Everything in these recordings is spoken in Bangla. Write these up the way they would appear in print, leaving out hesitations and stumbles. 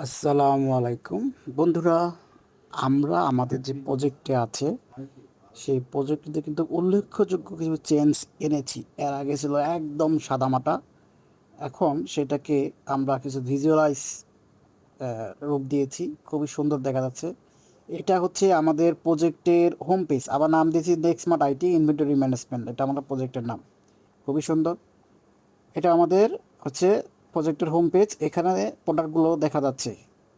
আসসালামু আলাইকুম বন্ধুরা। আমরা আমাদের যে প্রজেক্টে আছে সেই প্রজেক্টটিতে কিন্তু উল্লেখযোগ্য কিছু চেঞ্জ এনেছি। এর আগে ছিল একদম সাদামাটা, এখন সেটাকে আমরা কিছু ভিজুয়ালাইজ রূপ দিয়েছি, খুবই সুন্দর দেখা যাচ্ছে। এটা হচ্ছে আমাদের প্রজেক্টের হোম পেজ, আবার নাম দিয়েছি নেক্সমার্ট আইটি ইনভেন্টরি ম্যানেজমেন্ট, এটা আমাদের প্রজেক্টের নাম, খুবই সুন্দর। এটা আমাদের হচ্ছে প্রজেক্টের হোম পেজ। এখানে প্রোডাক্টগুলো দেখা যাচ্ছে,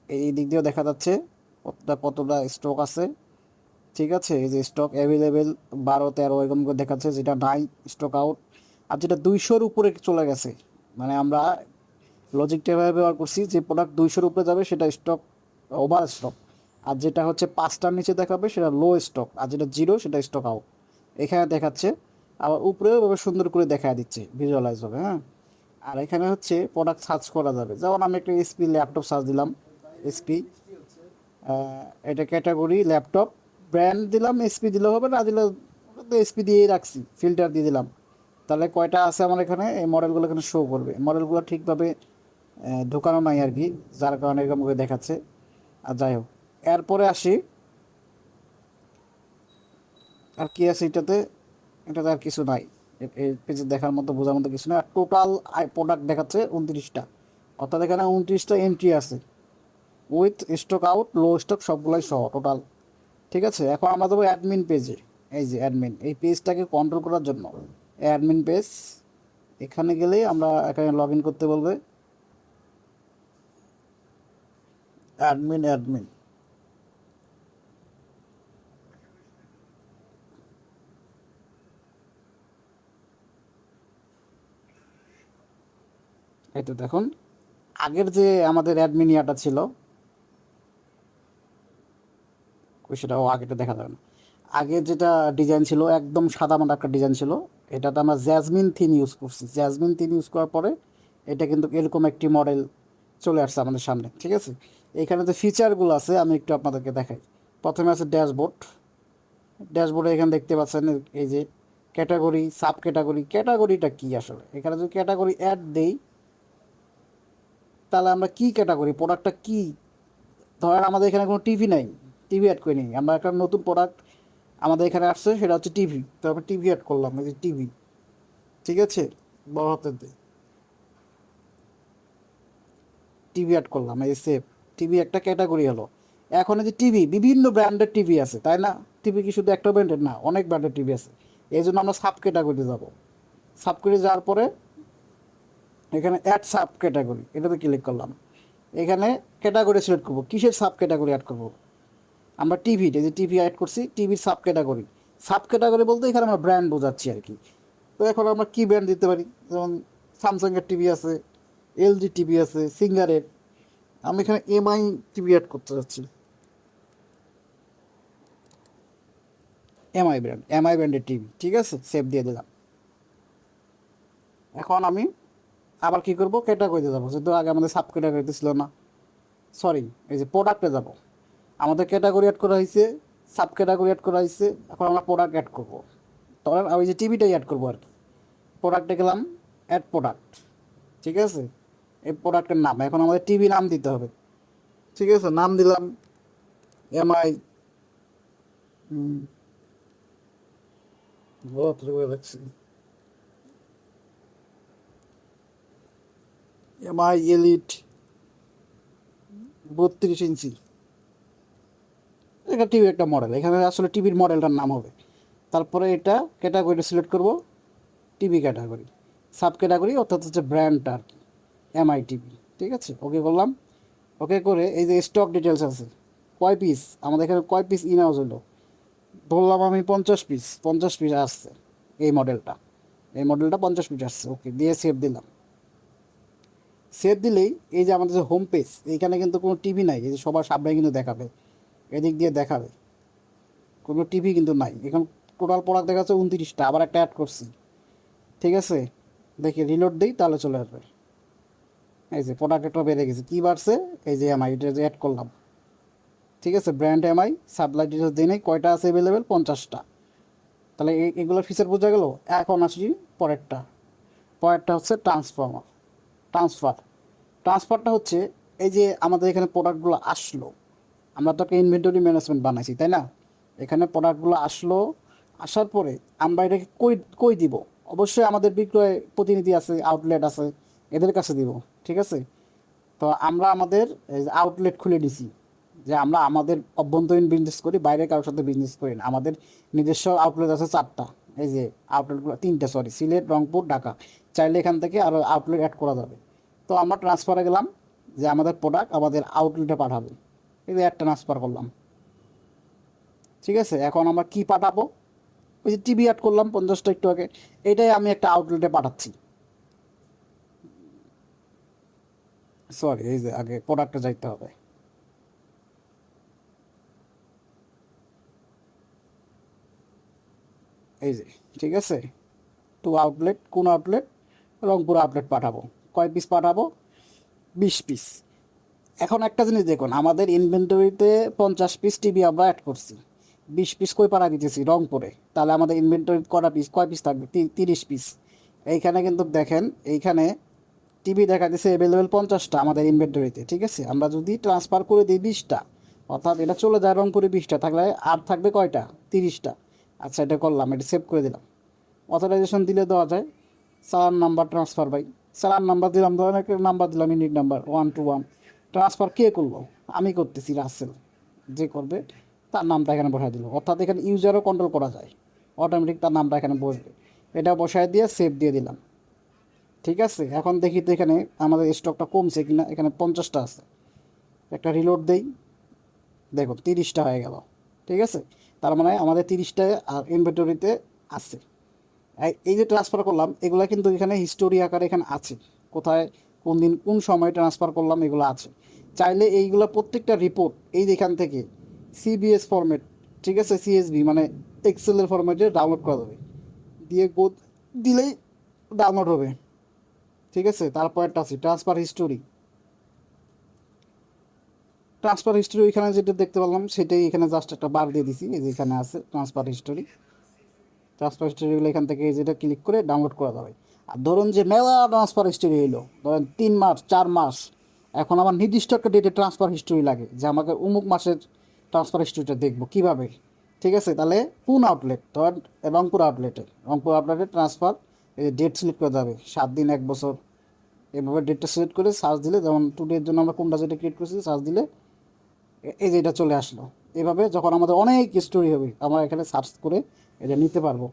এই দিক দিয়েও দেখা যাচ্ছে কতটা কতটা স্টক আছে। ঠিক আছে, এই যে স্টক অ্যাভেলেবেল 12-13 এরকম করে দেখাচ্ছে, যেটা নাই স্টক আউট। আর যেটা 200-র উপরে চলে গেছে, মানে আমরা লজিকটা এভাবে ব্যবহার করছি যে প্রোডাক্ট 200-র উপরে যাবে সেটা স্টক ওভার স্টক, আর যেটা হচ্ছে 5টার নিচে দেখাবে সেটা লো স্টক, আর যেটা জিরো সেটা স্টক আউট। এখানে দেখাচ্ছে, আবার উপরেও এভাবে সুন্দর করে দেখা দিচ্ছে, ভিজুয়ালাইজ হবে। হ্যাঁ, আর এখানে হচ্ছে প্রোডাক্ট সার্চ করা যাবে, যেমন আমি একটা এসপি ল্যাপটপ সার্চ দিলাম। এসপি, এটা ক্যাটাগরি ল্যাপটপ, ব্র্যান্ড দিলাম, এসপি দিলেও হবে, না দিলে এসপি দিয়েই রাখছি, ফিল্টার দিয়ে দিলাম। তাহলে কয়টা আছে আমার এখানে, এই মডেলগুলো এখানে শো করবে। মডেলগুলো ঠিকভাবে ঢোকানো নাই আর কি, যার কারণে এরকম করে দেখাচ্ছে। আর যাই হোক, এরপরে আসি, আর কি আছে এটাতে। এটাতে আর কিছু নাই, এই পেজে দেখার মতো, বোঝার মতো কিছু নাই। আর টোটাল প্রোডাক্ট দেখাচ্ছে 29টা, অর্থাৎ এখানে 29টা এন্ট্রি আছে, with stock out, low stock সবগুলাই সহ টোটাল। ঠিক আছে, এখন আমরা দেবো অ্যাডমিন পেজে। এই যে অ্যাডমিন, এই পেজটাকে কন্ট্রোল করার জন্য অ্যাডমিন পেজ, এখানে গেলেই আমরা এখানে লগ ইন করতে বলবে। অ্যাডমিন অ্যাডমিন, এই তো দেখুন, আগের যে আমাদের অ্যাডমিন ইয়াটা ছিল, সেটাও আগেটা দেখা যাবে না। আগে যেটা ডিজাইন ছিল একদম সাদামাটা একটা ডিজাইন ছিল, এটাতে আমরা জ্যাজমিন থিম ইউজ করছি। জ্যাজমিন থিম ইউজ করার পরে এটা কিন্তু এরকম একটি মডেল চলে আসছে আমাদের সামনে। ঠিক আছে, এখানে যে ফিচারগুলো আছে আমি একটু আপনাদেরকে দেখাই। প্রথমে আছে ড্যাশবোর্ড। ড্যাশবোর্ডে এখানে দেখতে পাচ্ছেন এই যে ক্যাটাগরি, সাব ক্যাটাগরি। ক্যাটাগরিটা কী আসলে, এখানে যদি ক্যাটাগরি অ্যাড দেই তাহলে আমরা কী ক্যাটাগরি, প্রোডাক্টটা কী। ধরেন আমাদের এখানে কোনো টিভি নাই, টিভি অ্যাড করে নিই, আমরা একটা নতুন প্রোডাক্ট আমাদের এখানে আসছে, সেটা হচ্ছে টিভি, তো আমরা টিভি অ্যাড করলাম, এই যে টিভি। ঠিক আছে, বড় হাতের দিয়ে টিভি অ্যাড করলাম, এই সেভ। টিভি একটা ক্যাটাগরি হলো। এখন এই যে টিভি, বিভিন্ন ব্র্যান্ডের টিভি আছে তাই না, টিভি কি শুধু একটা ব্র্যান্ডের না, অনেক ব্র্যান্ডের টিভি আছে। এই জন্য আমরা সাব ক্যাটাগরি যাবো। সাব ক্যাটাগরি যাওয়ার পরে এখানে অ্যাড সাব ক্যাটাগরি, এটাতে ক্লিক করলাম। এখানে ক্যাটাগরি সিলেক্ট করবো, কিসের সাব ক্যাটাগরি অ্যাড করবো। আমরা টিভির, এই যে টিভি অ্যাড করছি, টিভির সাব ক্যাটাগরি। সাব ক্যাটাগরি বলতে এখানে আমরা ব্র্যান্ড বোঝাচ্ছি আর কি। তো এখন আমরা কী ব্র্যান্ড দিতে পারি, যেমন স্যামসাংয়ের টিভি আছে, এলজি টিভি আছে, সিঙ্গারের। আমি এখানে এমআই টিভি অ্যাড করতে যাচ্ছি, এমআই ব্র্যান্ড, এমআই ব্র্যান্ডের টিভি। ঠিক আছে, সেভ দিয়ে দিলাম। এখন আমি আবার কী করবো, ক্যাটাগরিতে যাবো, যেহেতু আগে আমাদের সাব ক্যাটাগরিতে ছিল না। সরি, এই যে প্রোডাক্টে যাব। আমাদের ক্যাটাগরি অ্যাড করা হয়েছে, সাব ক্যাটাগরি অ্যাড করা হয়েছে, এখন আমরা প্রোডাক্ট অ্যাড করবো। তখন আমি যে টিভিটাই অ্যাড করবো আর কি। প্রোডাক্টে গেলাম, অ্যাড প্রোডাক্ট। ঠিক আছে, এই প্রোডাক্টের নাম, এখন আমাদের টিভি নাম দিতে হবে। ঠিক আছে, নাম দিলাম এমআই, রাখছি এমআই এলিট 32 ইঞ্চি। এটা টিভির একটা মডেল, এখানে আসলে টিভির মডেলটার নাম হবে। তারপরে এটা ক্যাটাগরিটা সিলেক্ট করব, টিভি ক্যাটাগরি, সাব ক্যাটাগরি অর্থাৎ হচ্ছে ব্র্যান্ডটা আর কি, এমআই টিভি। ঠিক আছে, ওকে করলাম। ওকে করে এই যে স্টক ডিটেলস আছে, কয় পিস আমাদের এখানে, কয় পিস ইন হাউস হলো, ধরলাম আমি 50 পিস, 50 পিস আসছে এই মডেলটা, এই মডেলটা 50 পিস আসছে। ওকে দিয়ে সেভ দিলাম। সেভ দিলেই এই যে আমাদের যে হোম পেজ, এইখানে কিন্তু কোনো টিভি নাই, এই যে সবার সামনে কিন্তু দেখাবে, এদিক দিয়ে দেখাবে, কোনো টিভি কিন্তু নাই। এখন টোটাল প্রোডাক্ট দেখা যাচ্ছে 29টা, আবার একটা অ্যাড করছি। ঠিক আছে, দেখি রিলোড দিই তাহলে চলে আসবে। এই যে প্রোডাক্ট একটা বেড়ে গেছে, কী বাড়ছে, এই যে এমআই, এটা যে অ্যাড করলাম। ঠিক আছে, ব্র্যান্ড এমআই, সাপ্লাই ডিটেলস দিয়ে নেই, কয়টা আছে অ্যাভেলেবেল, 50টা। তাহলে এগুলোর ফিচার বোঝা গেল। এখন আসি পরেরটা। পরেরটা হচ্ছে ট্রান্সফার। ট্রান্সফারটা হচ্ছে এই যে আমাদের এখানে প্রোডাক্টগুলো আসলো, আমরা তো একটা ইনভেন্টরি ম্যানেজমেন্ট বানাইছি, তাই না? এখানে প্রোডাক্টগুলো আসলো, আসার পরে আমরা এটাকে কই কই দিব? অবশ্যই আমাদের বিক্রয় প্রতিনিধি আছে, আউটলেট আছে, এদের কাছে দিব, ঠিক আছে? তো আমরা আমাদের এই যে আউটলেট খুলে দিছি, যে আমরা আমাদের অভ্যন্তরীণ বিজনেস করি, বাইরে কারোর সাথে বিজনেস করি না। আমাদের নিজস্ব আউটলেট আছে 4টা। এই যে আউটলেটগুলো 3টে, সরি, সিলেট, রংপুর, ঢাকা। চাইলে এখান থেকে আরও আউটলেট অ্যাড করা যাবে। তো আমরা ট্রান্সফারে গেলাম, যে আমাদের প্রোডাক্ট আমাদের আউটলেটে পাঠাবে। এই যে একটা ট্রান্সফার করলাম, ঠিক আছে? এখন আমরা কি পাঠাবো? ওই যে টিভি অ্যাড করলাম 50টা একটু আগে, এটাই আমি একটা আউটলেটে পাঠাচ্ছি। সরি, এই যে আগে প্রোডাক্টে যাইতে হবে। এই যে, ঠিক আছে, টু আউটলেট, কোন আউটলেট? রংপুর আউটলেট পাঠাবো। কয় পিস পাঠাবো? 20 পিস। এখন একটা জিনিস দেখুন, আমাদের ইনভেন্টরিতে 50 পিস টিভি আমরা অ্যাড করছি, 20 পিস কই পাঠা দিতেছি? রংপুরে। তাহলে আমাদের ইনভেন্টরি কটা পিস, কয় পিস থাকবে? 30 পিস। এইখানে কিন্তু দেখেন, এইখানে টিভি দেখা দিচ্ছে অ্যাভেলেবেল 50টা আমাদের ইনভেন্টরিতে, ঠিক আছে? আমরা যদি ট্রান্সফার করে দিই 20টা, অর্থাৎ এটা চলে যায় রংপুরে 20টা, থাকলে আর থাকবে কয়টা? 30টা। আচ্ছা, এটা করলাম, এটা সেভ করে দিলাম। অথরাইজেশন দিলে দেওয়া যায় চালান নাম্বার ট্রান্সফার বাই, চালান নাম্বার দিলাম, ধরেন একটা নাম্বার দিলাম, ইউনিট নাম্বার 121। ট্রান্সফার কে করলো? আমি করতেছি, রাসেল। যে করবে তার নামটা এখানে বসায় দিল, অর্থাৎ এখানে ইউজারও কন্ট্রোল করা যায়, অটোমেটিক তার নামটা এখানে বসবে। এটা বসায় দিয়ে সেভ দিয়ে দিলাম, ঠিক আছে? এখন দেখি তো এখানে আমাদের স্টকটা কমছে কিনা। এখানে 50টা আছে, একটা রিলোড দেই, দেখো 30টা হয়ে গেল, ঠিক আছে? তার মানে আমাদের 30টা আর ইনভেন্টরিতে আছে। এই যে ট্রান্সফার করলাম, এগুলো কিন্তু এখানে হিস্টোরি আকারে এখানে আছে, কোথায়, কোন দিন, কোন সময় ট্রান্সফার করলাম, এগুলো আছে। চাইলে এইগুলো প্রত্যেকটা রিপোর্ট এই যে এখান থেকে সিবিএস ফরম্যাট, ঠিক আছে, সিএসভি মানে এক্সেলের ফরম্যাটে ডাউনলোড করা যাবে, দিয়ে দিলেই ডাউনলোড হবে, ঠিক আছে? তারপর একটা আছে ট্রান্সফার হিস্টোরি। ট্রান্সফার হিস্টোরি এখানে যেটা দেখতে পেলাম সেটাই এখানে জাস্ট একটা বার দিয়ে দিছি, এই যে এখানে আছে ট্রান্সফার হিস্টোরি। ট্রান্সফার হিস্টোরিগুলো এখান থেকে যেটা ক্লিক করে ডাউনলোড করা যাবে। আর ধরুন যে মেলা ট্রান্সফার হিস্টোরি হইলো, ধরেন 3 মাস, 4 মাস, এখন আমার নির্দিষ্ট একটা ডেটে ট্রান্সফার হিস্টোরি লাগে, যে আমাকে অমুক মাসের ট্রান্সফার হিস্টোরিটা দেখবো কীভাবে, ঠিক আছে? তাহলে কোন আউটলেট? ধরেন রংপুর আউটলেটে ট্রান্সফার, এই যে ডেট সিলেক্ট করে যাবে, 7 দিন, 1 বছর, এভাবে ডেটটা সিলেক্ট করে সার্চ দিলে, যেমন টুডের জন্য আমরা কোনটা যেটা ক্রিয়েট করছি সার্চ দিলে এই যে এটা চলে আসলো। এভাবে যখন আমাদের অনেক স্টোরি হবে, আমরা এখানে সার্চ করে এটা নিতে পারবো,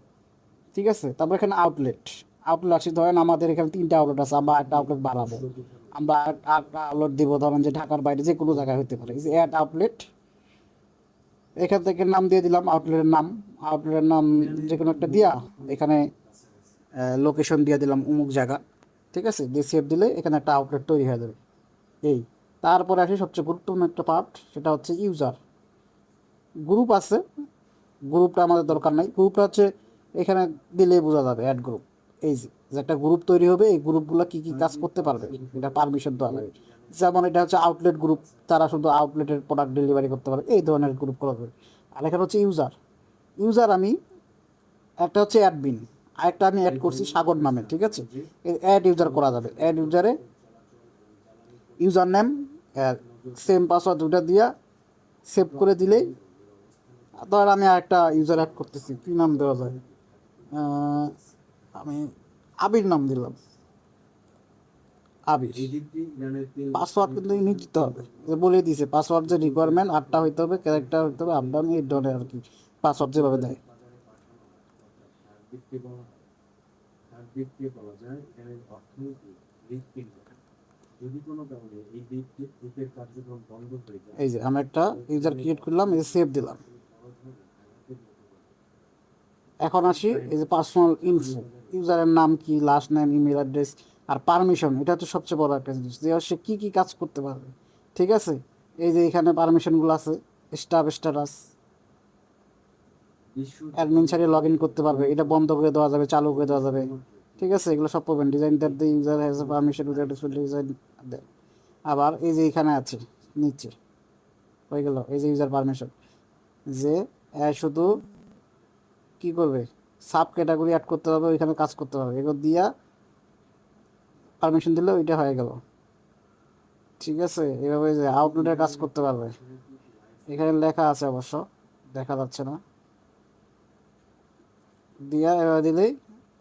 ঠিক আছে? তারপর এখানে আউটলেট আসি, ধরেন আমাদের এখানে 3টা আউটলেট আছে, আমরা একটা আউটলেট বাড়াবো, আমরা একটা আউটলেট দিব, ধরেন যে ঢাকার বাইরে যে কোনো জায়গায় হতে পারে। এই যে অ্যাড আউটলেট, এখান থেকে নাম দিয়ে দিলাম, আউটলেটের নাম যে কোনো একটা দিয়া, এখানে লোকেশন দিয়ে দিলাম অমুক জায়গা, ঠিক আছে? দিয়ে সেভ দিলে এখানে একটা আউটলেট তৈরি হয়ে যাবে। এই, তারপরে আসি সবচেয়ে গুরুত্বপূর্ণ একটা পার্ট, সেটা হচ্ছে ইউজার। গ্রুপ আছে, গ্রুপটা আমাদের দরকার নাই, গ্রুপটা হচ্ছে এখানে দিলেই বোঝা যাবে, অ্যাড গ্রুপ। এই যে একটা গ্রুপ তৈরি হবে, এই গ্রুপগুলো কী কী কাজ করতে পারবে, এটা পারমিশন দেওয়া লাগে। যেমন এটা হচ্ছে আউটলেট গ্রুপ, তারা শুধু আউটলেটের প্রোডাক্ট ডেলিভারি করতে পারে, এই ধরনের গ্রুপ করা হবে। আর এখানে হচ্ছে ইউজার আমি একটা হচ্ছে অ্যাডমিন, আরেকটা আমি অ্যাড করছি সাগর নামে, ঠিক আছে? অ্যাড ইউজার করা যাবে, অ্যাড ইউজারে ইউজার নেম, সেম পাসওয়ার্ড দুটা দিয়া সেভ করে দিলেই, ধর আমি আরেকটা ইউজার অ্যাড করতেছি, কী নাম দেওয়া যায়? আমি আবির নাম দিলাম, আবির। পাসওয়ার্ড কিন্তু ইউনিক দিতে হবে, বলে দিয়েছে পাসওয়ার্ড যে রিকোয়ারমেন্ট 8টা হইতে হবে, ক্যারেক্টার হইতে হবে, আপ ডাউন, এই ধরনের আর কি, পাসওয়ার্ড যেভাবে দেয়। এই যে আমি একটা ইউজার ক্রিয়েট করলাম, এই যে সেভ দিলাম। এখন আসি এই যে পার্সোনাল ইনফো, ইউজারের নাম কি, লাস্ট নেম, ইমেল অ্যাড্রেস, আর পারমিশন, এটা হচ্ছে সবচেয়ে বড় একটা জিনিস, যে সে কী কী কাজ করতে পারবে, ঠিক আছে? এই যে এখানে পারমিশনগুলো আছে, স্ট্যাটাস, অ্যাডমিন ছাড়িয়ে লগ ইন করতে পারবে, এটা বন্ধ করে দেওয়া যাবে, চালু করে দেওয়া যাবে, ঠিক আছে? এগুলো সব পাবেন। Design that the user has permission without design. আবার এই যে এখানে আছে নিচে, হয়ে গেল এই যে ইউজার পারমিশন, যে শুধু কী করবে, সাব ক্যাটাগরি অ্যাড করতে হবে, ওইখানে কাজ করতে হবে, এগুলো দিয়া পারমিশন দিলে ওইটা হয়ে গেল। ঠিক আছে, এভাবে যে আউটলেটের কাজ করতে পারবে। এখানে লেখা আছে অবশ্য, দেখা যাচ্ছে না, দিয়া এভাবে দিলেই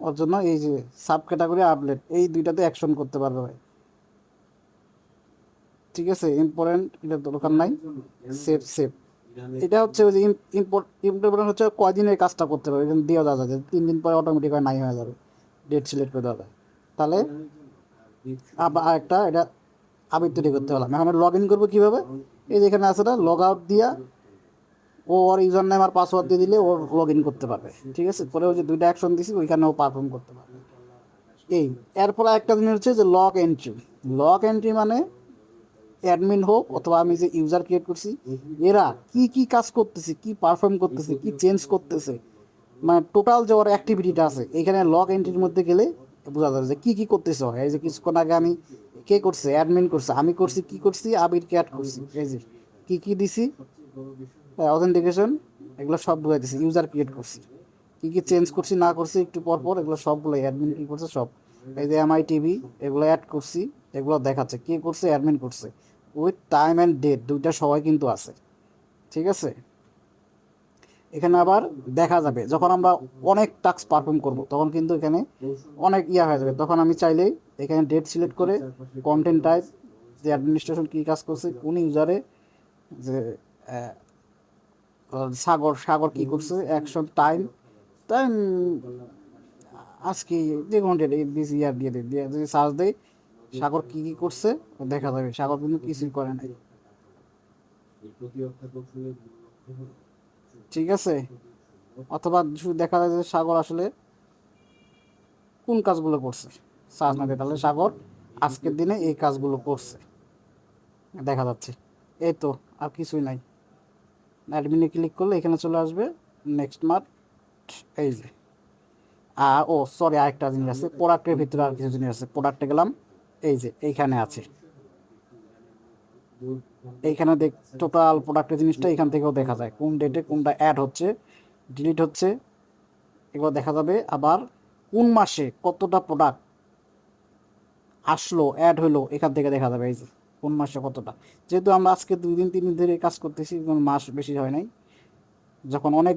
ওর জন্য এই যে সাব ক্যাটাগরি আপডেট এই দুইটাতে অ্যাকশন করতে পারবে ভাই। ঠিক আছে, ইম্পর্টেন্ট এটা দরকার নাই, সেভ সেভ। এটা হচ্ছে ওই যে ইম্পর্টেন্ট হচ্ছে কয়দিনের কাজটা করতে পারবে, এখানে দেওয়া যাবে যে 3 দিন পরে অটোমেটিক নাই হয়ে যাবে, ডেট সিলেক্ট করে দেওয়া যায়। তাহলে আবার আরেকটা এটা আবির তৈরি করতে পারলাম। এখন লগ ইন করবো কীভাবে, এই যে এখানে আছে না, লগ আউট দিয়া ও ওর ইউজার নেম আর পাসওয়ার্ড দিয়ে দিলে ওর লগ ইন করতে পারবে। ঠিক আছে, পরে ওই যে দুইটা অ্যাকশন দিছি ওইখানে ও পারফর্ম করতে পারবে। এই এরপর একটা জিনিস হচ্ছে যে লগ এন্ট্রি। লগ এন্ট্রি মানে অ্যাডমিন হোক অথবা আমি যে ইউজার ক্রিয়েট করছি, এরা কি কি কাজ করতেছে, কি পারফর্ম করতেছে, কি চেঞ্জ করতেছে, মানে টোটাল যে ওর অ্যাক্টিভিটিটা আছে এখানে লগ এন্ট্রির মধ্যে গেলে বোঝা যাবে যে কী কী করতেছে। এই যে কিছুক্ষণ আগে আমি কে করছে, অ্যাডমিন করছে, আমি করছি, কি করছি, আবিরকে অ্যাড করছি, এই যে কী দিছি, অথেন্টিকেশন, এগুলো সব বুঝাই দিছি, ইউজার ক্রিয়েট করছি, কী কী চেঞ্জ করছি না করছি একটু পর পর এগুলো সবগুলো অ্যাডমিন কী করছে সব, এই যে এমআই টিভি এগুলো অ্যাড করছি, এগুলো দেখাচ্ছে কে করছে, অ্যাডমিন করছে, উইথ টাইম অ্যান্ড ডেট দুইটা সবাই কিন্তু আছে। ঠিক আছে, এখানে আবার দেখা যাবে যখন আমরা অনেক টাস্ক পারফর্ম করব তখন কিন্তু এখানে অনেক হয়ে যাবে, তখন আমি চাইলেই এখানে ডেট সিলেক্ট করে কন্টেন্ট টাইপ, যে অ্যাডমিনিস্ট্রেশন কী কাজ করছে, কোন ইউজারে, যে সাগর সাগর কী করছে, অ্যাকশন টাইম, টাইম আজকে যে কোনো ডেট দিস ইয়ার দিয়ে দিই, দিয়ে যদি সার্চ দেই সাগর কী কী করছে দেখা যাবে, সাগর কিন্তু কিছুই করে নাই। ঠিক আছে, অথবা শুধু দেখা যায় যে সাগর আসলে কোন কাজগুলো করছে, সার্চ না দিয়ে তাহলে সাগর আজকের দিনে এই কাজগুলো করছে দেখা যাচ্ছে। এই তো, আর কিছুই নাই। অ্যাডমিনে ক্লিক করলে এখানে চলে আসবে নেক্সট মার্ক, এই যে। আর ও সরি, আরেকটা জিনিস আছে প্রোডাক্টের ভিতরে, আর কিছু জিনিস আছে, প্রোডাক্টে গেলাম, এই যে এইখানে আছে, এইখানে দেখ টোটাল প্রোডাক্টের জিনিসটা এখান থেকেও দেখা যায়, কোন ডেটে কোনটা অ্যাড হচ্ছে, ডিলিট হচ্ছে, এগুলো দেখা যাবে। আবার কোন মাসে কতটা প্রোডাক্ট আসলো, অ্যাড হলো, এখান থেকে দেখা যাবে এই যে কোন মাসে কতটা। যেহেতু আমরা আজকে 2 দিন 3 দিন ধরে কাজ করতেছি, কোনো মাস বেশি হয় নাই, যখন অনেক